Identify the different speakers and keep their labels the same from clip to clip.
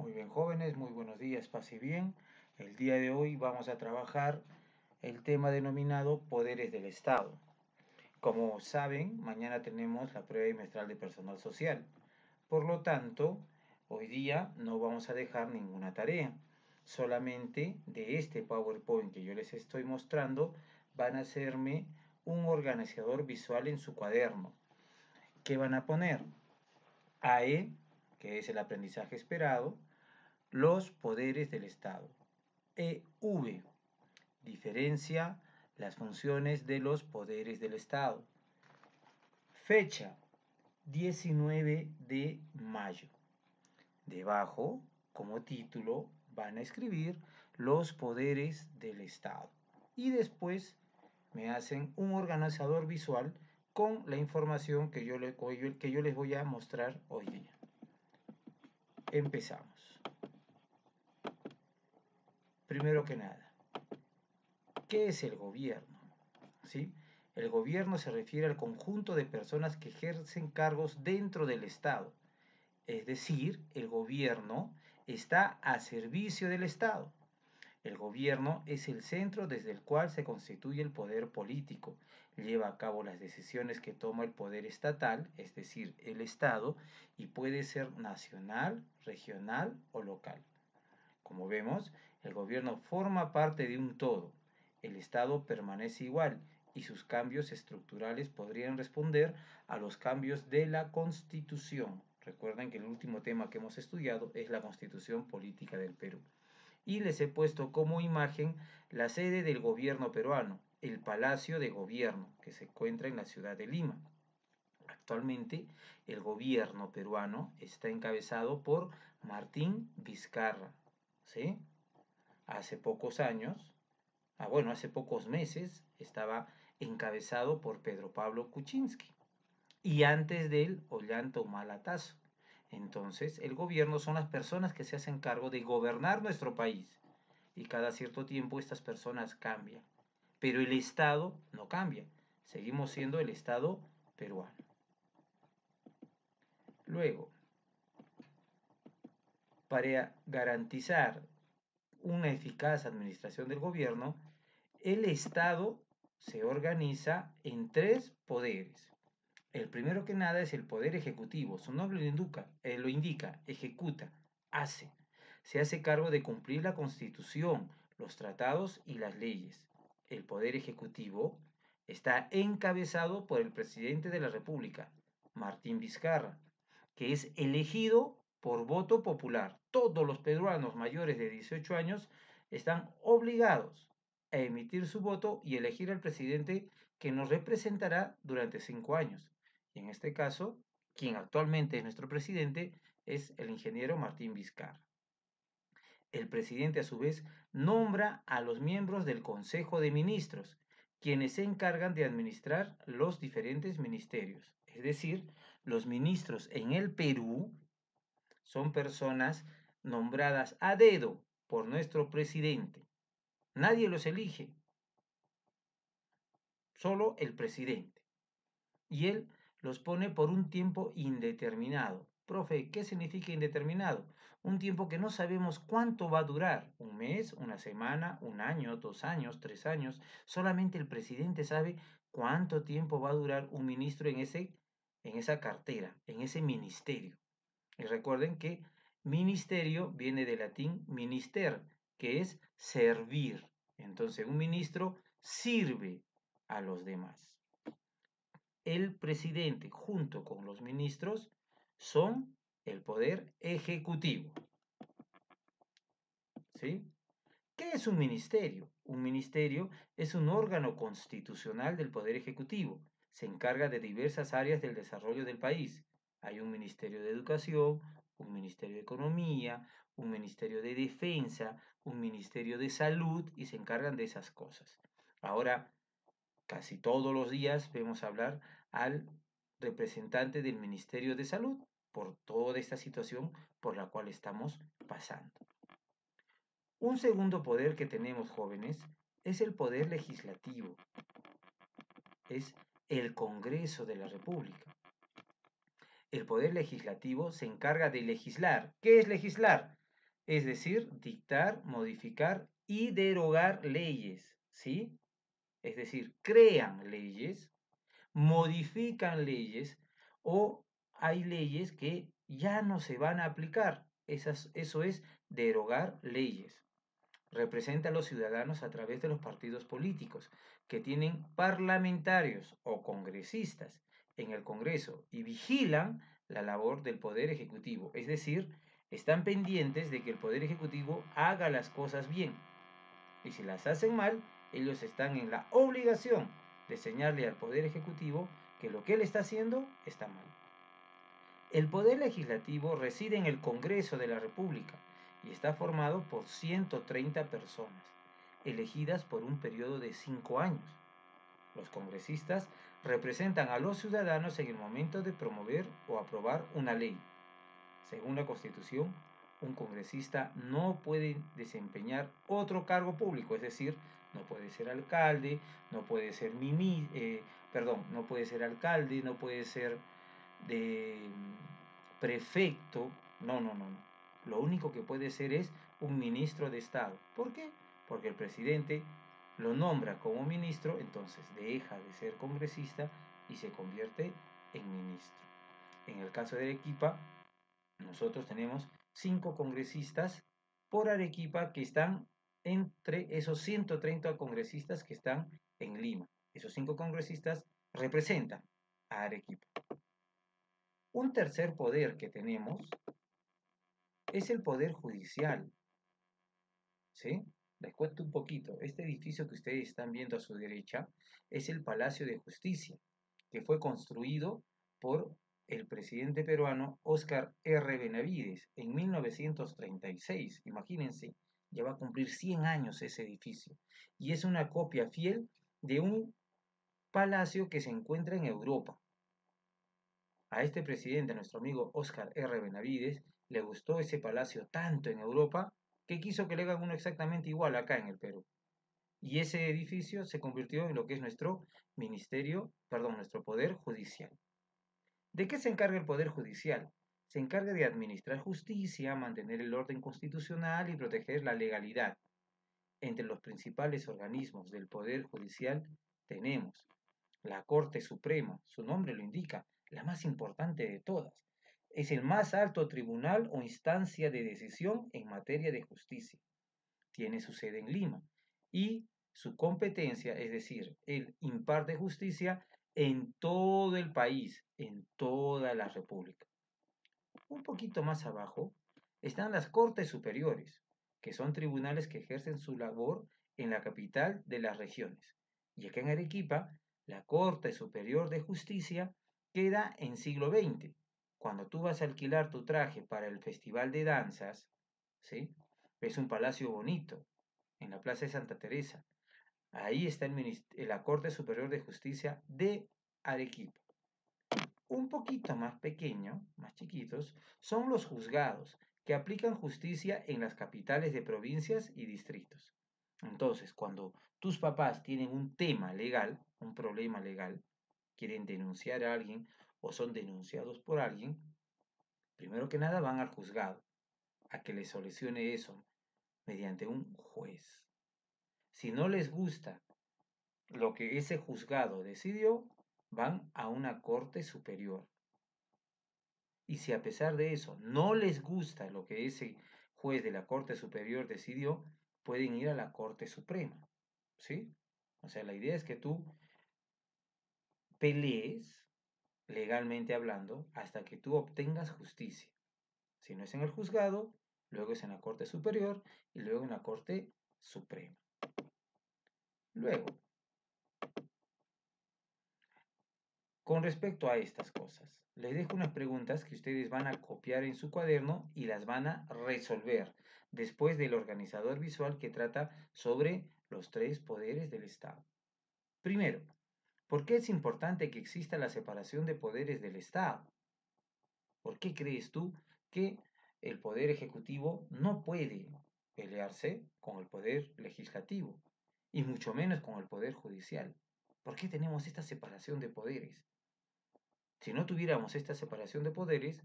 Speaker 1: Muy bien, jóvenes, muy buenos días, paz y bien. El día de hoy vamos a trabajar el tema denominado poderes del Estado. Como saben, mañana tenemos la prueba bimestral de personal social. Por lo tanto, hoy día no vamos a dejar ninguna tarea. Solamente de este PowerPoint que yo les estoy mostrando, van a hacerme un organizador visual en su cuaderno. ¿Qué van a poner? AE, que es el aprendizaje esperado, los poderes del Estado. EV diferencia las funciones de los poderes del Estado. Fecha 19 de mayo. Debajo, como título, van a escribir los poderes del Estado. Y después me hacen un organizador visual con la información que yo les voy a mostrar hoy día. Empezamos. Primero que nada, ¿qué es el gobierno? ¿Sí? El gobierno se refiere al conjunto de personas que ejercen cargos dentro del Estado. Es decir, el gobierno está a servicio del Estado. El gobierno es el centro desde el cual se constituye el poder político. Lleva a cabo las decisiones que toma el poder estatal, es decir, el Estado, y puede ser nacional, regional o local. Como vemos, el gobierno forma parte de un todo. El Estado permanece igual y sus cambios estructurales podrían responder a los cambios de la Constitución. Recuerden que el último tema que hemos estudiado es la Constitución Política del Perú. Y les he puesto como imagen la sede del gobierno peruano, el Palacio de Gobierno, que se encuentra en la ciudad de Lima. Actualmente, el gobierno peruano está encabezado por Martín Vizcarra, ¿sí? Hace pocos años, hace pocos meses, estaba encabezado por Pedro Pablo Kuczynski y antes de él, Ollanta Humala Tazo. Entonces, el gobierno son las personas que se hacen cargo de gobernar nuestro país y cada cierto tiempo estas personas cambian. Pero el Estado no cambia, seguimos siendo el Estado peruano. Luego, para garantizar una eficaz administración del gobierno, el Estado se organiza en tres poderes. El primero que nada es el poder ejecutivo, su nombre lo indica, ejecuta, hace. Se hace cargo de cumplir la Constitución, los tratados y las leyes. El poder ejecutivo está encabezado por el presidente de la República, Martín Vizcarra, que es elegido por voto popular. Todos los peruanos mayores de 18 años están obligados a emitir su voto y elegir al presidente que nos representará durante 5 años. Y en este caso, quien actualmente es nuestro presidente es el ingeniero Martín Vizcarra. El presidente, a su vez, nombra a los miembros del Consejo de Ministros, quienes se encargan de administrar los diferentes ministerios. Es decir, los ministros en el Perú son personas nombradas a dedo por nuestro presidente. Nadie los elige, solo el presidente. Y él los pone por un tiempo indeterminado. Profe, ¿qué significa indeterminado? Un tiempo que no sabemos cuánto va a durar, un mes, una semana, un año, 2 años, 3 años. Solamente el presidente sabe cuánto tiempo va a durar un ministro en esa cartera, en ese ministerio. Y recuerden que ministerio viene del latín minister, que es servir. Entonces, un ministro sirve a los demás. El presidente junto con los ministros son el poder ejecutivo. ¿Sí? ¿Qué es un ministerio? Un ministerio es un órgano constitucional del poder ejecutivo. Se encarga de diversas áreas del desarrollo del país. Hay un ministerio de educación, un ministerio de economía, un ministerio de defensa, un ministerio de salud y se encargan de esas cosas. Ahora, casi todos los días vemos hablar al representante del Ministerio de Salud por toda esta situación por la cual estamos pasando. Un segundo poder que tenemos, jóvenes, es el poder legislativo, es el Congreso de la República. El poder legislativo se encarga de legislar. ¿Qué es legislar? es decir, dictar, modificar y derogar leyes, ¿sí? Es decir, crean leyes, modifican leyes o hay leyes que ya no se van a aplicar. Eso es derogar leyes. Representa a los ciudadanos a través de los partidos políticos que tienen parlamentarios o congresistas en el Congreso y vigilan la labor del Poder Ejecutivo. Es decir, están pendientes de que el Poder Ejecutivo haga las cosas bien. Y si las hacen mal, ellos están en la obligación de señalarle al Poder Ejecutivo que lo que él está haciendo está mal. El Poder Legislativo reside en el Congreso de la República y está formado por 130 personas, elegidas por un periodo de 5 años. Los congresistas representan a los ciudadanos en el momento de promover o aprobar una ley. Según la Constitución, un congresista no puede desempeñar otro cargo público, es decir, no puede ser alcalde, no puede ser no puede ser alcalde, no puede ser de prefecto, no. Lo único que puede ser es un ministro de Estado. ¿Por qué? Porque el presidente lo nombra como ministro, entonces deja de ser congresista y se convierte en ministro. En el caso de Arequipa, nosotros tenemos 5 congresistas por Arequipa que están entre esos 130 congresistas que están en Lima. Esos 5 congresistas representan a Arequipa. Un tercer poder que tenemos es el poder judicial, ¿sí? Les cuento un poquito. Este edificio que ustedes están viendo a su derecha es el Palacio de Justicia, que fue construido por el presidente peruano Óscar R. Benavides en 1936. Imagínense, ya va a cumplir 100 años ese edificio. Y es una copia fiel de un palacio que se encuentra en Europa. A este presidente, nuestro amigo Óscar R. Benavides, le gustó ese palacio tanto en Europa que quiso que le hagan uno exactamente igual acá en el Perú. Y ese edificio se convirtió en lo que es nuestro poder judicial. ¿De qué se encarga el poder judicial? Se encarga de administrar justicia, mantener el orden constitucional y proteger la legalidad. Entre los principales organismos del poder judicial tenemos la Corte Suprema, su nombre lo indica, la más importante de todas. Es el más alto tribunal o instancia de decisión en materia de justicia. Tiene su sede en Lima y su competencia, es decir, él imparte justicia en todo el país, en toda la República. Un poquito más abajo están las Cortes Superiores, que son tribunales que ejercen su labor en la capital de las regiones. Y acá en Arequipa, la Corte Superior de Justicia queda en siglo XX. Cuando tú vas a alquilar tu traje para el Festival de Danzas, ¿sí? Es un palacio bonito, en la Plaza de Santa Teresa. Ahí está la Corte Superior de Justicia de Arequipa. Un poquito más pequeño, más chiquitos, son los juzgados, que aplican justicia en las capitales de provincias y distritos. Entonces, cuando tus papás tienen un tema legal, un problema legal, quieren denunciar a alguien o son denunciados por alguien, primero que nada van al juzgado a que les solucione eso mediante un juez. Si no les gusta lo que ese juzgado decidió, van a una corte superior. Y si a pesar de eso no les gusta lo que ese juez de la Corte Superior decidió, pueden ir a la Corte Suprema. ¿Sí? O sea, la idea es que tú pelees, legalmente hablando, hasta que tú obtengas justicia. Si no es en el juzgado, luego es en la Corte Superior y luego en la Corte Suprema. Luego, con respecto a estas cosas, les dejo unas preguntas que ustedes van a copiar en su cuaderno y las van a resolver después del organizador visual que trata sobre los 3 poderes del Estado. Primero, ¿por qué es importante que exista la separación de poderes del Estado? ¿Por qué crees tú que el poder ejecutivo no puede pelearse con el poder legislativo y mucho menos con el poder judicial? ¿Por qué tenemos esta separación de poderes? Si no tuviéramos esta separación de poderes,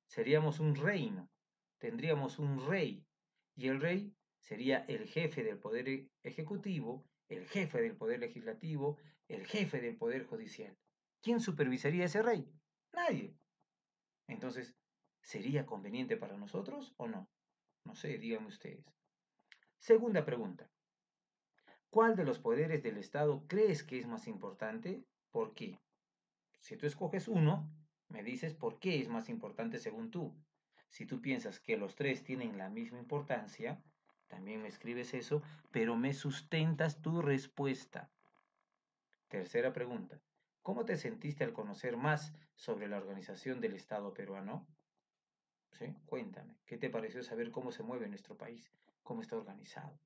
Speaker 1: seríamos un reino, tendríamos un rey Y el rey sería el jefe del poder ejecutivo, el jefe del poder legislativo, el jefe del poder judicial. ¿Quién supervisaría a ese rey? Nadie. Entonces, ¿sería conveniente para nosotros o no? No sé, díganme ustedes. Segunda pregunta. ¿Cuál de los poderes del Estado crees que es más importante? ¿Por qué? Si tú escoges uno, me dices por qué es más importante según tú. Si tú piensas que los tres tienen la misma importancia, también me escribes eso, pero me sustentas tu respuesta. Tercera pregunta. ¿Cómo te sentiste al conocer más sobre la organización del Estado peruano? ¿Sí? Cuéntame, ¿qué te pareció saber cómo se mueve nuestro país? ¿Cómo está organizado?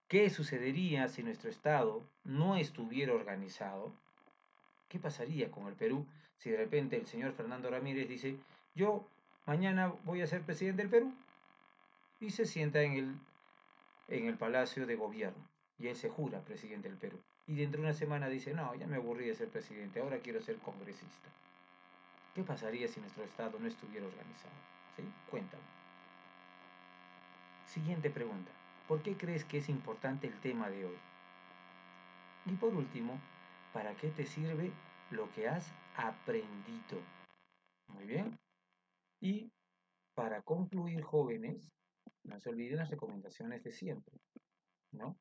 Speaker 1: ¿Qué sucedería si nuestro Estado no estuviera organizado? ¿Qué pasaría con el Perú si de repente el señor Fernando Ramírez dice, yo mañana voy a ser presidente del Perú? Y se sienta en el Palacio de Gobierno y él se jura presidente del Perú. Y dentro de una semana dice, no, ya me aburrí de ser presidente, ahora quiero ser congresista. ¿Qué pasaría si nuestro Estado no estuviera organizado? ¿Sí? Cuéntame. Siguiente pregunta. ¿Por qué crees que es importante el tema de hoy? Y por último, ¿para qué te sirve lo que has aprendido? Muy bien. Y para concluir, jóvenes, no se olviden las recomendaciones de siempre, ¿no?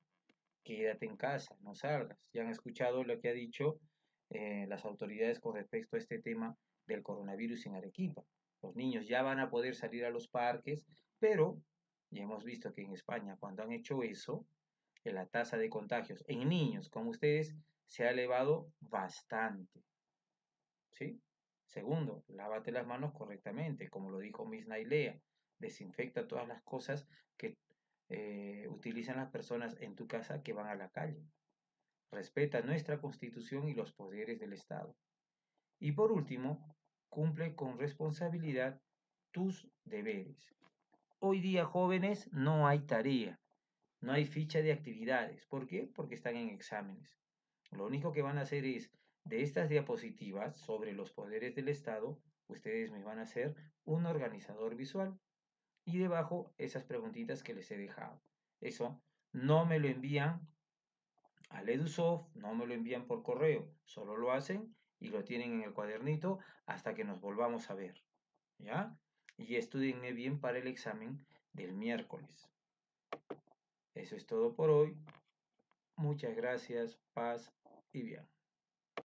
Speaker 1: Quédate en casa, no salgas. Ya han escuchado lo que ha dicho las autoridades con respecto a este tema del coronavirus en Arequipa. Los niños ya van a poder salir a los parques, pero ya hemos visto que en España, cuando han hecho eso, la tasa de contagios en niños como ustedes se ha elevado bastante, ¿sí? Segundo, lávate las manos correctamente, como lo dijo Miss Nailea, desinfecta todas las cosas que utilizan las personas en tu casa que van a la calle. Respeta nuestra constitución y los poderes del Estado. Y por último, cumple con responsabilidad tus deberes. Hoy día, jóvenes, no hay tarea, no hay ficha de actividades. ¿Por qué? Porque están en exámenes. Lo único que van a hacer es, de estas diapositivas sobre los poderes del Estado, ustedes me van a hacer un organizador visual y debajo esas preguntitas que les he dejado. Eso no me lo envían al EduSoft, no me lo envían por correo, solo lo hacen y lo tienen en el cuadernito hasta que nos volvamos a ver, ¿ya? Y estudienme bien para el examen del miércoles. Eso es todo por hoy. Muchas gracias, paz y bien.